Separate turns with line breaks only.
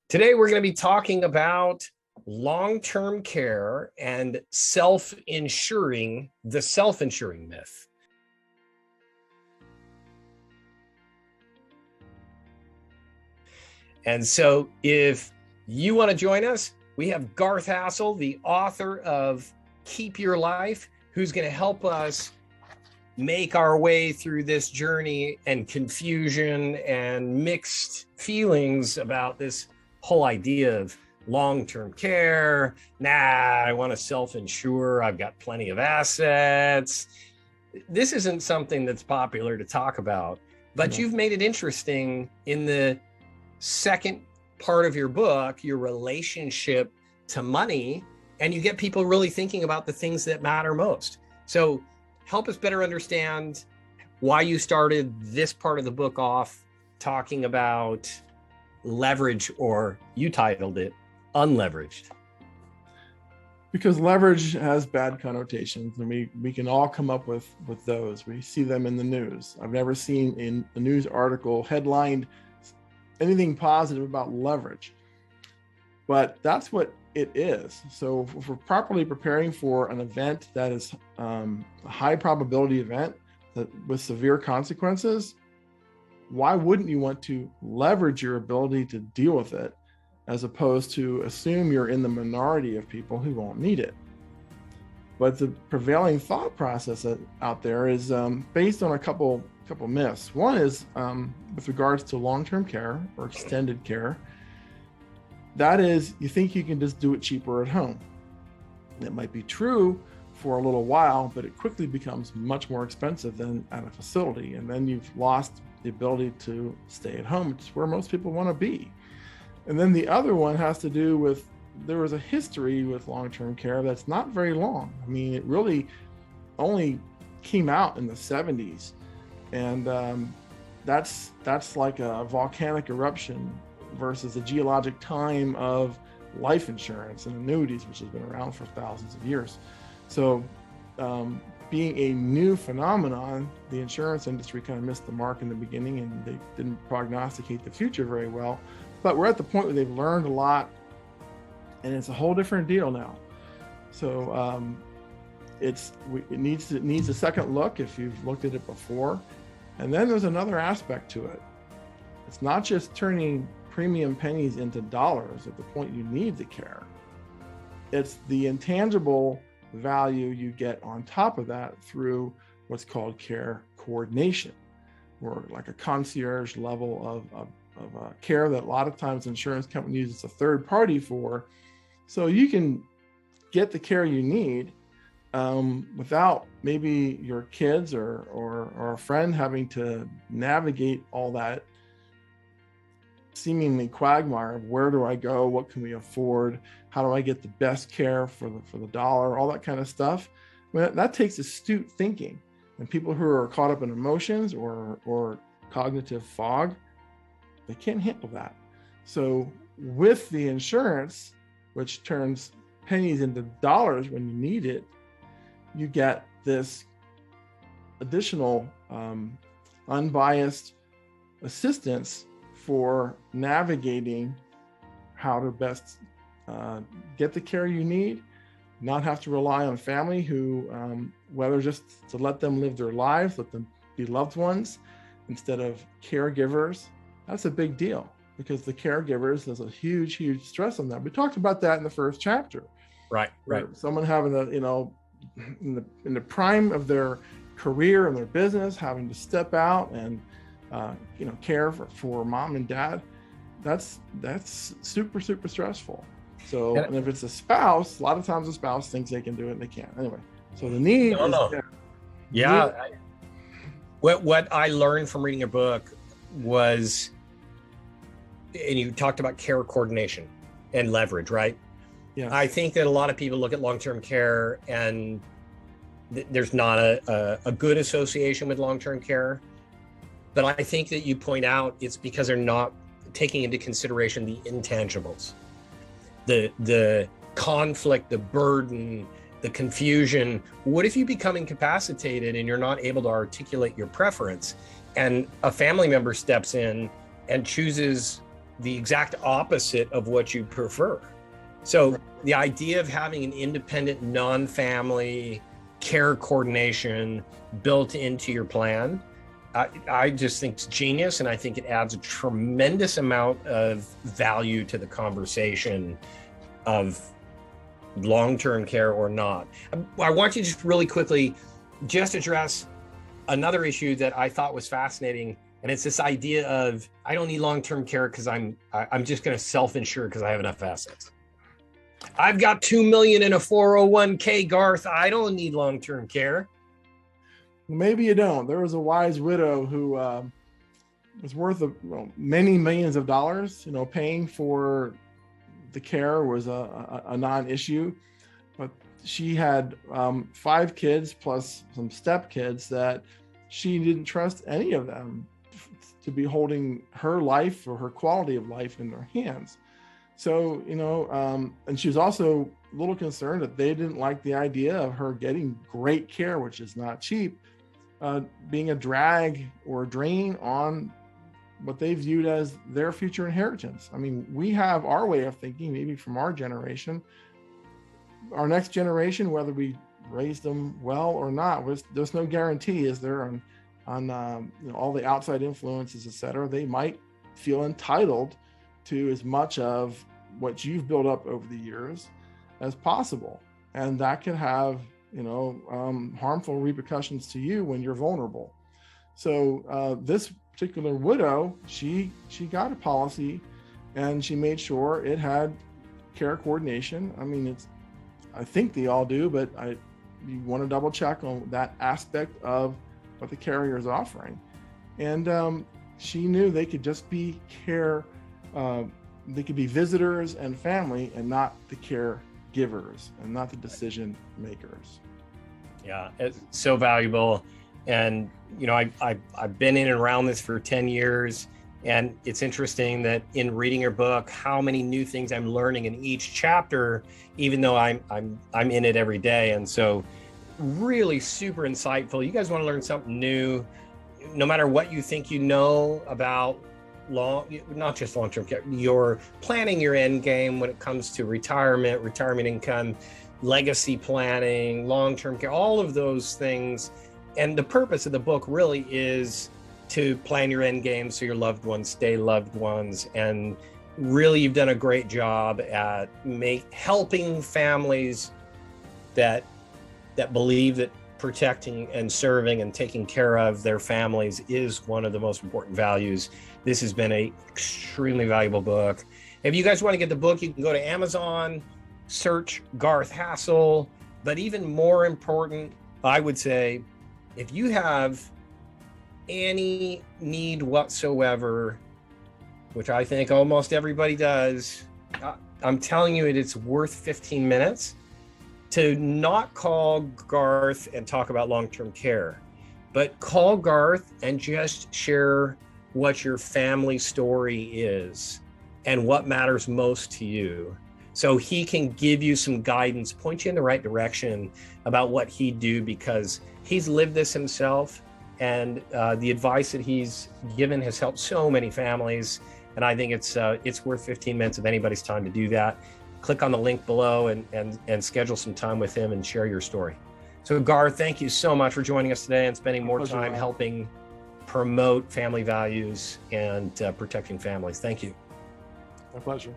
Today, we're going to be talking about long-term care and self-insuring, the self-insuring myth. And so if you want to join us, we have Garth Hassel, the author of Keep Your Life, who's going to help us make our way through this journey and confusion and mixed feelings about this whole idea of long-term care. I want to self-insure. I've got plenty of assets. This isn't something that's popular to talk about, but you've made it interesting in the second part of your book, your relationship to money, and you get people really thinking about the things that matter most. So help us better understand why you started this part of the book off talking about leverage, or you titled it unleveraged.
Because leverage has bad connotations, and we can all come up with those. We see them in the news. I've never seen in a news article headlined anything positive about leverage, but that's what it is. So if we're properly preparing for an event that is a high probability event with severe consequences, why wouldn't you want to leverage your ability to deal with it, as opposed to assume you're in the minority of people who won't need it? But the prevailing thought process out there is based on a couple myths. One is with regards to long-term care or extended care. That is, you think you can just do it cheaper at home. That might be true for a little while, but it quickly becomes much more expensive than at a facility. And then you've lost the ability to stay at home, which is where most people want to be. And then the other one has to do with, there was a history with long-term care that's not very long. I mean, it really only came out in the 70s. And that's like a volcanic eruption versus a geologic time of life insurance and annuities, which has been around for thousands of years. So being a new phenomenon, the insurance industry kind of missed the mark in the beginning, and they didn't prognosticate the future very well. But we're at the point where they've learned a lot, and it's a whole different deal now. So it needs a second look if you've looked at it before. And then there's another aspect to it. It's not just turning premium pennies into dollars at the point you need the care. It's the intangible value you get on top of that through what's called care coordination, or like a concierge level of care that a lot of times insurance companies use a third party for. So you can get the care you need without maybe your kids or a friend having to navigate all that seemingly quagmire of where do I go, what can we afford, how do I get the best care for the dollar, all that kind of stuff. I mean, that takes astute thinking, and people who are caught up in emotions or cognitive fog, they can't handle that. So with the insurance, which turns pennies into dollars when you need it, you get this additional unbiased assistance for navigating how to best get the care you need, not have to rely on family who, whether just to let them live their lives, let them be loved ones instead of caregivers. That's a big deal, because the caregivers, there's a huge, huge stress on them. We talked about that in the first chapter.
Right.
Someone having in the prime of their career and their business, having to step out and care for mom and dad, that's super, super stressful. So, and if it's a spouse, a lot of times the spouse thinks they can do it and they can't. Anyway, so the need is there.
Yeah. What I learned from reading your book was, and you talked about care coordination and leverage, right?
Yeah.
I think that a lot of people look at long-term care and there's not a good association with long-term care. But I think that you point out it's because they're not taking into consideration the intangibles, the conflict, the burden, the confusion. What if you become incapacitated and you're not able to articulate your preference, and a family member steps in and chooses the exact opposite of what you prefer. So the idea of having an independent, non-family care coordination built into your plan, I just think it's genius. And I think it adds a tremendous amount of value to the conversation of long-term care or not. I want you to just really quickly just address another issue that I thought was fascinating. And it's this idea of, I don't need long-term care because I'm just going to self-insure because I have enough assets. I've got 2 million in a 401k, Garth. I don't need long-term care.
Maybe you don't. There was a wise widow who was worth many millions of dollars. Paying for the care was a non-issue, but she had 5 kids plus some stepkids that she didn't trust any of them to be holding her life or her quality of life in their hands. So, and she was also a little concerned that they didn't like the idea of her getting great care, which is not cheap, being a drag or a drain on what they viewed as their future inheritance. I mean, we have our way of thinking, maybe from our generation. Our next generation, whether we raised them well or not, there's no guarantee, is there, on all the outside influences, et cetera. They might feel entitled to as much of what you've built up over the years as possible. And that can have, harmful repercussions to you when you're vulnerable. So this particular widow, she got a policy and she made sure it had care coordination. I mean, I think they all do, but you want to double check on that aspect of what the carrier is offering. And she knew they could just be they could be visitors and family and not the caregivers and not the decision makers.
Yeah, it's so valuable. And, I've been in and around this for 10 years. And it's interesting that in reading your book, how many new things I'm learning in each chapter, even though I'm in it every day. And so really super insightful. You guys want to learn something new, no matter what you think about not just long-term care, you're planning your end game when it comes to retirement income, legacy planning, long-term care, all of those things. And the purpose of the book really is to plan your end game so your loved ones stay loved ones. And really, you've done a great job at helping families that believe that protecting and serving and taking care of their families is one of the most important values. This has been an extremely valuable book. If you guys want to get the book, you can go to Amazon, search Garth Hassel. But even more important, I would say, if you have any need whatsoever, which I think almost everybody does, I'm telling you, it's worth 15 minutes to not call Garth and talk about long-term care, but call Garth and just share what your family story is and what matters most to you. So he can give you some guidance, point you in the right direction about what he'd do, because he's lived this himself. And the advice that he's given has helped so many families. And I think it's worth 15 minutes of anybody's time to do that. Click on the link below and schedule some time with him and share your story. So Garth, thank you so much for joining us today and spending more time helping promote family values and protecting families. Thank you.
My pleasure.